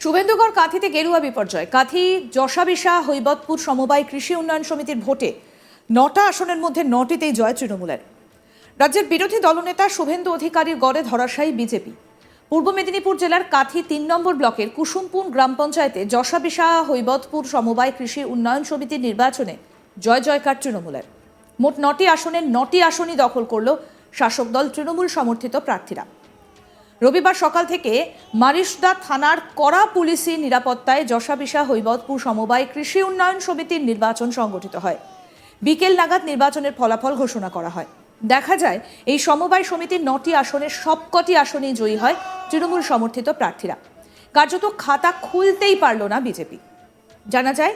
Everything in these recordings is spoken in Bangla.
শুভেন্দুগড় কাঁথিতে গেরুয়া বিপর্যয়। কাঁথি যশাবিশা হৈবতপুর সমবায় কৃষি উন্নয়ন সমিতির ভোটে ৯টা আসনের মধ্যে ৯টিতেই জয় তৃণমূলের। রাজ্যের বিরোধী দলনেতা শুভেন্দু অধিকারীর গড়ে ধরাশায়ী বিজেপি। পূর্ব মেদিনীপুর জেলার কাঁথি ৩ নম্বর ব্লকের কুসুমপুর গ্রাম পঞ্চায়েতে যশাবিশা হৈবতপুর সমবায় কৃষি উন্নয়ন সমিতির নির্বাচনে জয় জয়কার তৃণমূলের। মোট ৯টি আসনের ৯টি আসনই দখল করল শাসক দল তৃণমূল সমর্থিত প্রার্থীরা। রবিবার সকাল থেকে মারিশদা থানার কড়া পুলিশি নিরাপত্তায় যশাবিশা হৈবতপুর সমবায় কৃষি উন্নয়ন সমিতির নির্বাচন সংগঠিত হয়। বিকেল নাগাদ নির্বাচনের ফলাফল ঘোষণা করা হয়। দেখা যায় এই সমবায় সমিতির ৯টি আসনের সবকটি আসনেই জয়ী হয় তৃণমূল সমর্থিত প্রার্থীরা। কার্যত খাতা খুলতেই পারল না বিজেপি। জানা যায়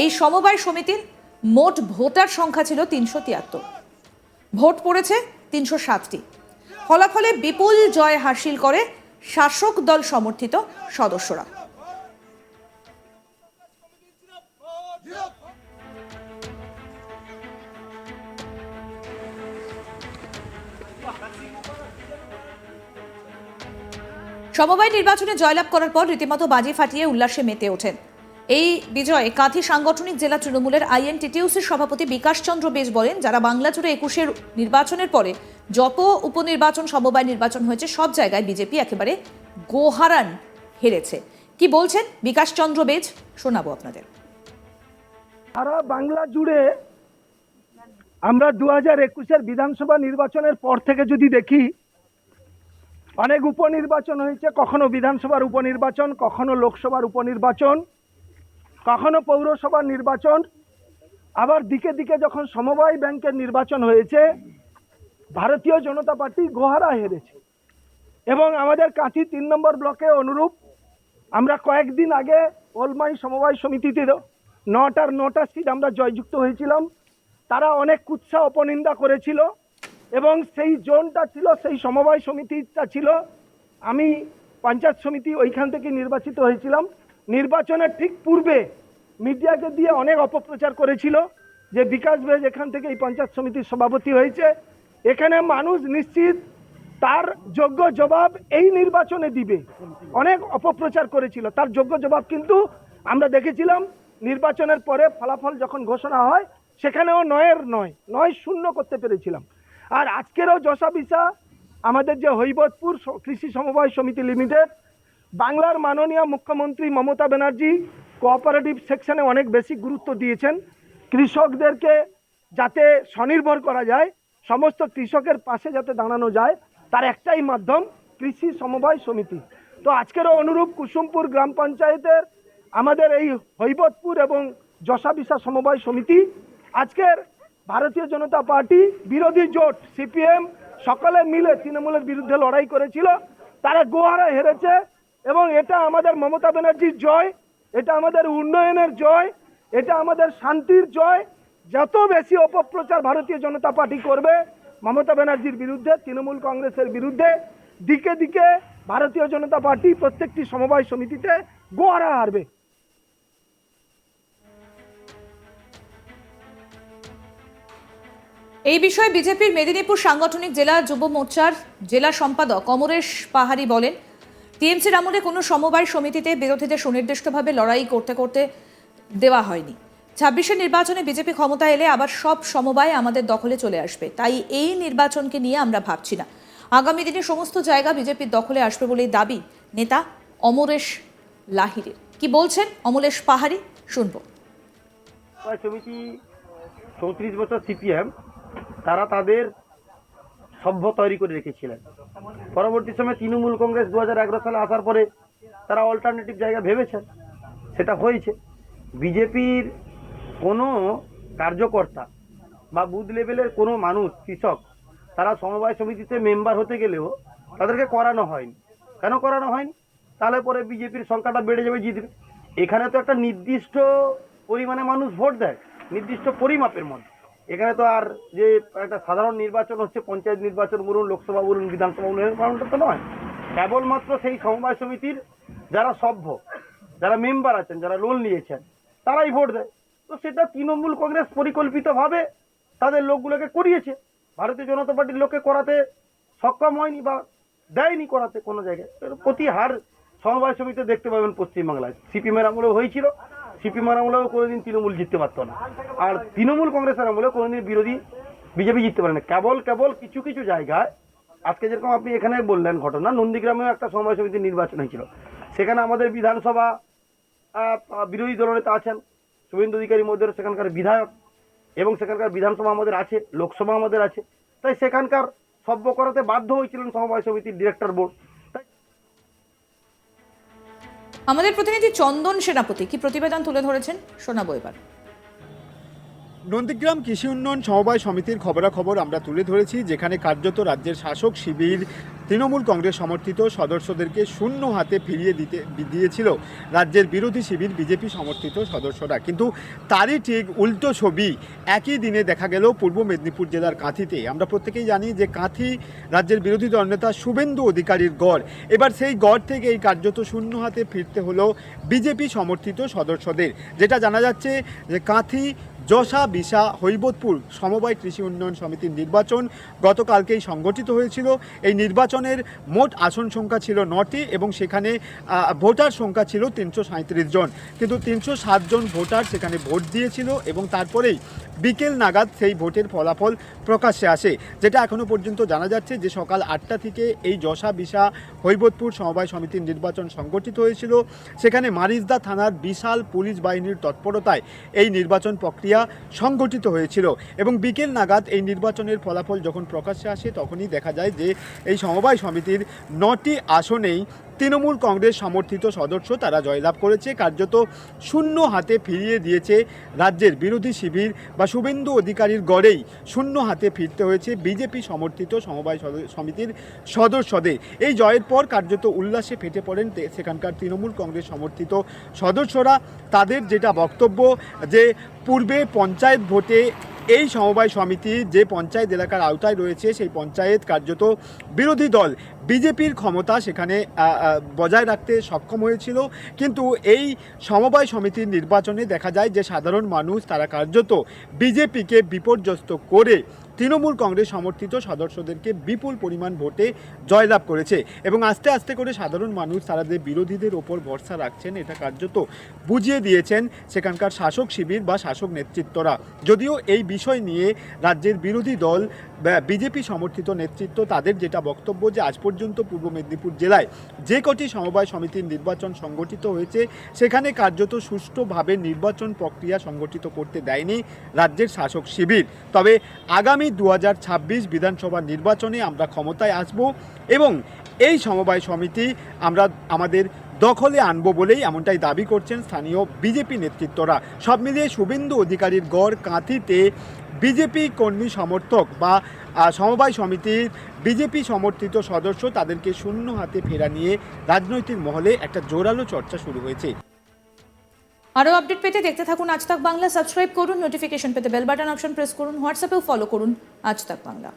এই সমবায় সমিতির মোট ভোটার সংখ্যা ছিল ৩৭৩। ভোট পড়েছে ৩০৭টি। ফলাফলে বিপুল জয় হাসিল করে শাসক দল সমর্থিত সদস্যরা। সমবায় নির্বাচনে জয়লাভ করার পর রীতিমতো বাজি ফাটিয়ে উল্লাসে মেতে ওঠেন। এই বিজয়ে কাঁথি সাংগঠনিক জেলা তৃণমূলের INTTUCর সভাপতি বিকাশ চন্দ্র বেশ বলেন, যারা বাংলা জুড়ে ২১-এর নির্বাচনের পরে যত উপনির্বাচন সমবায় নির্বাচন হয়েছে সব জায়গায় বিজেপি একেবারে গোহারান হেরেছে। কি বলছেন বিকাশ চন্দ্র বেজ, শোনাবো আপনাদের। সারা বাংলা জুড়ে আমরা 2021-এর বিধানসভা নির্বাচনের পর থেকে যদি দেখি, অনেক উপনির্বাচন হয়েছে। কখনো বিধানসভার উপনির্বাচন, কখনো লোকসভার উপনির্বাচন, কখনো পৌরসভার নির্বাচন, আবার দিকে দিকে যখন সমবায় ব্যাংকের নির্বাচন হয়েছে ভারতীয় জনতা পার্টি গোহারা হেরেছে। এবং আমাদের কাঁথি ৩ নম্বর ব্লকে অনুরূপ আমরা কয়েকদিন আগে ওলমাই সমবায় সমিতিতে ৯টা সিট আমরা জয়যুক্ত হয়েছিলাম। তারা অনেক কুৎসা অপনিন্দা করেছিল এবং সেই জোনটা ছিল, সেই সমবায় সমিতিটা ছিল, আমি পঞ্চায়েত সমিতি ওইখান থেকে নির্বাচিত হয়েছিলাম। নির্বাচনের ঠিক পূর্বে মিডিয়াকে দিয়ে অনেক অপপ্রচার করেছিল যে বিকাশ বেজ এখান থেকে এই পঞ্চায়েত সমিতির সভাপতি হয়েছে। এখানে মানুষ নিশ্চিত তার যোগ্য জবাব এই নির্বাচনে দিবে। অনেক অপপ্রচার করেছিল, তার যোগ্য জবাব কিন্তু আমরা দেখেছিলাম। নির্বাচনের পরে ফলাফল যখন ঘোষণা হয় সেখানেও ৯-০ করতে পেরেছিলাম। আর আজকেরও যশাবিশা আমাদের যে হৈবতপুর কৃষি সমবায় সমিতি লিমিটেড, বাংলার মাননীয় মুখ্যমন্ত্রী মমতা ব্যানার্জি কোঅপারেটিভ সেকশনে অনেক বেশি গুরুত্ব দিয়েছেন। কৃষকদেরকে যাতে স্বনির্ভর করা যায়, সমস্ত কৃষকের পাশে যাতে দাঁড়ানো যায়, তার একটাই মাধ্যম কৃষি সমবায় সমিতি। তো আজকেরও অনুরূপ কুসুমপুর গ্রাম পঞ্চায়েতের আমাদের এই হৈবতপুর এবং যশাবিশা সমবায় সমিতি আজকের ভারতীয় জনতা পার্টি বিরোধী জোট CPM সকলে মিলে তৃণমূলের বিরুদ্ধে লড়াই করেছিল, তারা গোহারা হেরেছে। এবং এটা আমাদের মমতা ব্যানার্জির জয়, এটা আমাদের উন্নয়নের জয়, এটা আমাদের শান্তির জয়। যত বেশি অপপ্রচার ভারতীয় জনতা পার্টি করবে মমতা ব্যানার্জির বিরুদ্ধে, তৃণমূল কংগ্রেসের বিরুদ্ধে, দিকে দিকে ভারতীয় জনতা পার্টি প্রত্যেকটি সমবায় সমিতিতে গোহারা হারবে। এই বিষয়ে বিজেপির মেদিনীপুর সাংগঠনিক জেলা যুব মোর্চার জেলা সম্পাদক অমরেশ পাহাড়ি বলেন, টিএমসির আমলে কোনো সমবায় সমিতিতে বিরোধীদের সুনির্দিষ্টভাবে লড়াই করতে করতে দেওয়া হয়নি। ২৬-এর নির্বাচনে বিজেপি ক্ষমতা এলে আবার সব সমবায় আমাদের দখলে চলে আসবে, তাই এই নির্বাচনকে নিয়ে আমরা ভাবছি না। আগামী দিনে সমস্ত জায়গা বিজেপির দখলে আসবে বলেই দাবি নেতা অমরেশ লাহিড়ের। কি বলছেন অমরেশ পাহাড়ি, শুনবো। সমিতি ৩৪ বছর CPM তারা তাদের সভ্য তৈরি করে রেখেছিলেন। পরবর্তী সময়ে তৃণমূল কংগ্রেস 2011 সালে আসার পরে তারা অল্টারনেটিভ জায়গা ভেবেছেন, সেটা হয়েছে। বিজেপির কোনো কার্যকর্তা বা বুথ লেভেলের কোনো মানুষ, কৃষক, তারা সমবায় সমিতিতে মেম্বার হতে গেলেও তাদেরকে করানো হয়নি। কেন করানো হয়নি? তাহলে পরে বিজেপির সংখ্যাটা বেড়ে যাবে, জিতবে। এখানে তো একটা নির্দিষ্ট পরিমাণে মানুষ ভোট দেয়, নির্দিষ্ট পরিমাপের মধ্যে। এখানে তো আর যে একটা সাধারণ নির্বাচন হচ্ছে, পঞ্চায়েত নির্বাচন বলুন, লোকসভা বলুন, বিধানসভা বলুন, এরকমটা তো নয়। কেবলমাত্র সেই সমবায় সমিতির যারা সভ্য, যারা মেম্বার আছেন, যারা লোন নিয়েছেন, তারাই ভোট দেয়। তো সেটা তৃণমূল কংগ্রেস পরিকল্পিতভাবে তাদের লোকগুলোকে করিয়েছে। ভারতীয় জনতা পার্টির লোককে করাতে সক্ষম হয়নি বা দেয়নি করাতে কোনো জায়গায়। প্রতি হার সমবায় সমিতি দেখতে পাবেন পশ্চিমবাংলায় সিপিএমের আমলেও হয়েছিল, সিপিএমের আমলেও কোনোদিন তৃণমূল জিততে পারতো না, আর তৃণমূল কংগ্রেসের আমলেও কোনোদিন বিজেপি জিততে পারে না। কেবল কিছু কিছু জায়গায়, আজকে যেরকম আপনি এখানে বললেন ঘটনা, নন্দীগ্রামেও একটা সমবায় সমিতির নির্বাচন হয়েছিল, সেখানে আমাদের বিধানসভা বিরোধী দলনেতা আছেন শুভেন্দু অধিকারী মধ্যে, সেখানকার বিধায়ক এবং সেখানকার বিধানসভা আমাদের আছে, লোকসভা আমাদের আছে, তাই সেখানকার সভ্য করাতে বাধ্য হয়েছিলেন সমবায় সমিতির ডিরেক্টর বোর্ড। আমাদের প্রতিনিধি চন্দন সেনাপতি কি প্রতিবেদন তুলে ধরেছেন শোনাবো এবার। নন্দীগ্রাম কৃষি উন্নয়ন সমবায় সমিতির খবরাখবর আমরা তুলে ধরেছি, যেখানে কার্যত রাজ্যের শাসক শিবির তৃণমূল কংগ্রেস সমর্থিত সদস্যদেরকে শূন্য হাতে ফিরিয়ে দিয়েছিল রাজ্যের বিরোধী শিবির বিজেপি সমর্থিত সদস্যরা। কিন্তু তারই ঠিক উল্টো ছবি একই দিনে দেখা গেল পূর্ব মেদিনীপুর জেলার কাঁথিতে। আমরা প্রত্যেকেই জানি যে কাঁথি রাজ্যের বিরোধী দলনেতা শুভেন্দু অধিকারীর গড়। এবার সেই গড় থেকে এই কার্যত শূন্য হাতে ফিরতে হলো বিজেপি সমর্থিত সদস্যদের। যেটা জানা যাচ্ছে যে কাঁথি যশা বিশা হৈবতপুর সমবায় কৃষি উন্নয়ন সমিতির নির্বাচন গতকালকেই সংগঠিত হয়েছিল। এই নির্বাচনের মোট আসন সংখ্যা ছিল 9টি এবং সেখানে ভোটার সংখ্যা ছিল 337 জন, কিন্তু 307 জন ভোটার সেখানে ভোট দিয়েছিল এবং তারপরেই বিকেল নাগাদ সেই ভোটের ফলাফল প্রকাশ্যে আসে। যেটা এখনও পর্যন্ত জানা যাচ্ছে যে সকাল 8টা থেকে এই যশা বিশা হৈবতপুর সমবায় সমিতির নির্বাচন সংগঠিত হয়েছিল। সেখানে মারিজদা থানার বিশাল পুলিশ বাহিনীর তৎপরতায় এই নির্বাচন প্রক্রিয়া সংগঠিত হয়েছিল এবং বিকেল নাগাদ এই নির্বাচনের ফলাফল যখন প্রকাশ্যে আসে তখনই দেখা যায় যে এই সমবায় সমিতির 9টি আসনেই তৃণমূল কংগ্রেস সমর্থিত সদস্য তারা জয়লাভ করেছে। কার্যত শূন্য হাতে ফিরিয়ে দিয়েছে রাজ্যের বিরোধী শিবির বা শুভেন্দু অধিকারীর গড়েই শূন্য হাতে ফিরতে হয়েছে বিজেপি সমর্থিত সমবায় সমিতির সদস্যদের। এই জয়ের পর কার্যত উল্লাসে ফেটে পড়েন সেখানকার তৃণমূল কংগ্রেস সমর্থিত সদস্যরা। তাদের যেটা বক্তব্য যে পূর্বে পঞ্চায়েত ভোটে এই সমবায় সমিতি যে পঞ্চায়েত এলাকার আওতায় রয়েছে সেই পঞ্চায়েত কার্যত বিরোধী দল বিজেপির ক্ষমতা সেখানে বজায় রাখতে সক্ষম হয়েছিল, কিন্তু এই সমবায় সমিতির নির্বাচনে দেখা যায় যে সাধারণ মানুষ তারা কার্যত বিজেপিকে বিপর্যস্ত করে তৃণমূল কংগ্রেস সমর্থিত সদস্যদেরকে বিপুল পরিমাণ ভোটে জয়লাভ করেছে এবং আস্তে আস্তে করে সাধারণ মানুষ তারা যে বিরোধীদের ওপর ভরসা রাখছেন এটা কার্যত বুঝিয়ে দিয়েছেন সেখানকার শাসক শিবির বা শাসক নেতৃত্বরা। যদিও এই বিষয় নিয়ে রাজ্যের বিরোধী দল বিজেপি সমর্থিত নেতৃত্ব তাদের যেটা বক্তব্য যে আজ পর্যন্ত পূর্ব মেদিনীপুর জেলায় যে কটি সমবায় সমিতির নির্বাচন সংগঠিত হয়েছে সেখানে কার্যত সুষ্ঠুভাবে নির্বাচন প্রক্রিয়া সংগঠিত করতে দেয়নি রাজ্যের শাসক শিবির। তবে আগামী 2026 বিধানসভা নির্বাচনে আমরা ক্ষমতায় আসব এবং এই সমবায় সমিতি আমরা আমাদের দখলে আনবো বলেই এমনটাই দাবি করছেন স্থানীয় বিজেপি নেতৃত্বরা। সব মিলিয়ে শুভেন্দু অধিকারীর গড় কাঁথিতে বিজেপি কর্মী সমর্থক বা সমবায় সমিতির বিজেপি সমর্থিত সদস্য তাদেরকে শূন্য হাতে ফেরা নিয়ে রাজনৈতিক মহলে একটা জোরালো চর্চা শুরু হয়েছে। আরও আপডেট পেতে দেখতে থাকুন আজ তাক বাংলা। সাবস্ক্রাইব করুন, নোটিফিকেশন পেতে বেল বাটন অপশন প্রেস করুন, হোয়াটসঅ্যাপেও ফলো করুন আজ তাক বাংলা।